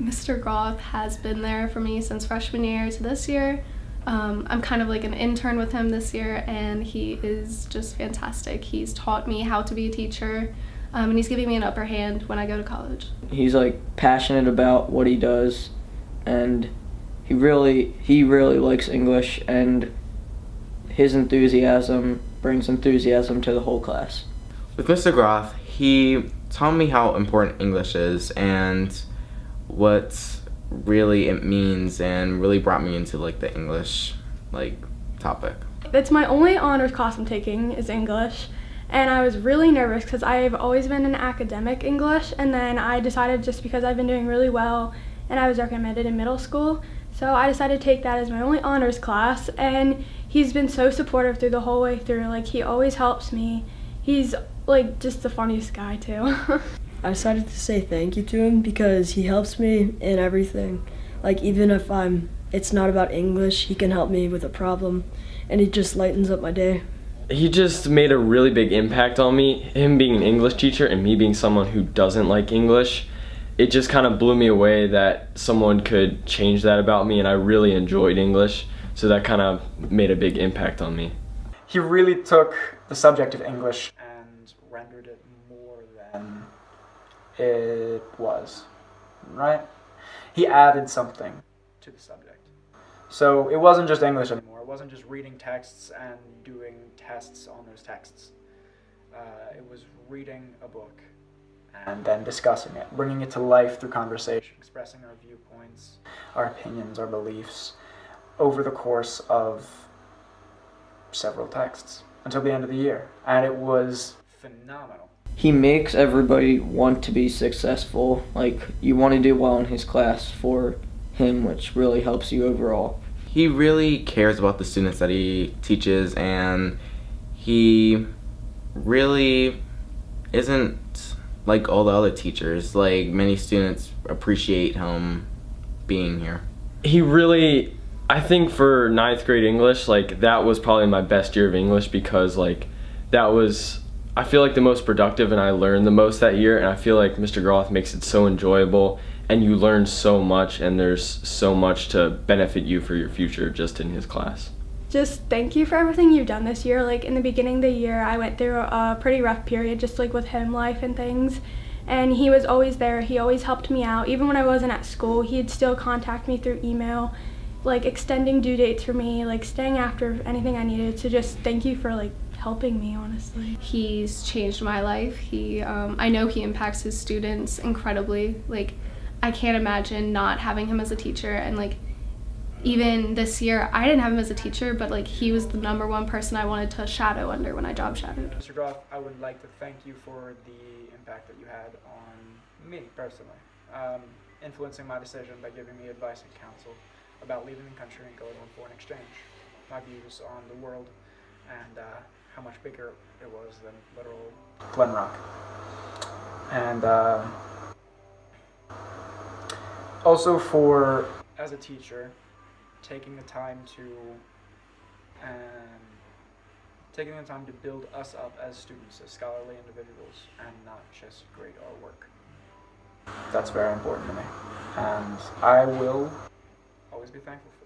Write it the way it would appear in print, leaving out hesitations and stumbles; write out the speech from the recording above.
Mr. Groth has been there for me since freshman year to this year. I'm kind of like an intern with him this year, and he is just fantastic. He's taught me how to be a teacher, and he's giving me an upper hand when I go to college. He's like passionate about what he does, and he really likes English, and his enthusiasm brings enthusiasm to the whole class. With Mr. Groth, he taught me how important English is and what really it means, and really brought me into like the English topic. It's my only honors class I'm taking is English, and I was really nervous because I've always been in academic English, and then I decided, just because I've been doing really well and I was recommended in middle school, so I decided to take that as my only honors class. And he's been so supportive through the whole way through. Like, he always helps me. He's like just the funniest guy too. I decided to say thank you to him because he helps me in everything. Like, even if it's not about English, he can help me with a problem, and he just lightens up my day. He just made a really big impact on me. Him being an English teacher and me being someone who doesn't like English, it just kind of blew me away that someone could change that about me, and I really enjoyed English, so that kind of made a big impact on me. He really took the subject of English and rendered it more than it was, right? He added something to the subject. So it wasn't just English anymore. It wasn't just reading texts and doing tests on those texts. It was reading a book and then discussing it, bringing it to life through conversation, expressing our viewpoints, our opinions, our beliefs over the course of several texts until the end of the year. And it was phenomenal. He makes everybody want to be successful. Like, you want to do well in his class for him, which really helps you overall. He really cares about the students that he teaches, and he really isn't like all the other teachers. Like, many students appreciate him being here. He really, I think for 9th grade English, like, that was probably my best year of English, because like that was, I feel like, the most productive, and I learned the most that year. And I feel like Mr. Groth makes it so enjoyable, and you learn so much, and there's so much to benefit you for your future just in his class. Just thank you for everything you've done this year. Like, in the beginning of the year, I went through a pretty rough period, just like with home life and things, and he was always there. He always helped me out. Even when I wasn't at school, he'd still contact me through email, like extending due dates for me, like staying after anything I needed. So just thank you for like helping me, honestly. He's changed my life. I know he impacts his students incredibly. Like, I can't imagine not having him as a teacher. And like, even this year, I didn't have him as a teacher, but like, he was the #1 person I wanted to shadow under when I job shadowed. Mr. Groth, I would like to thank you for the impact that you had on me personally, influencing my decision by giving me advice and counsel about leaving the country and going on foreign exchange, my views on the world, and how much bigger it was than literal Glen Rock. And also for, as a teacher, taking the time to build us up as students, as scholarly individuals, and not just grade our work. That's very important to me, and I will always be thankful for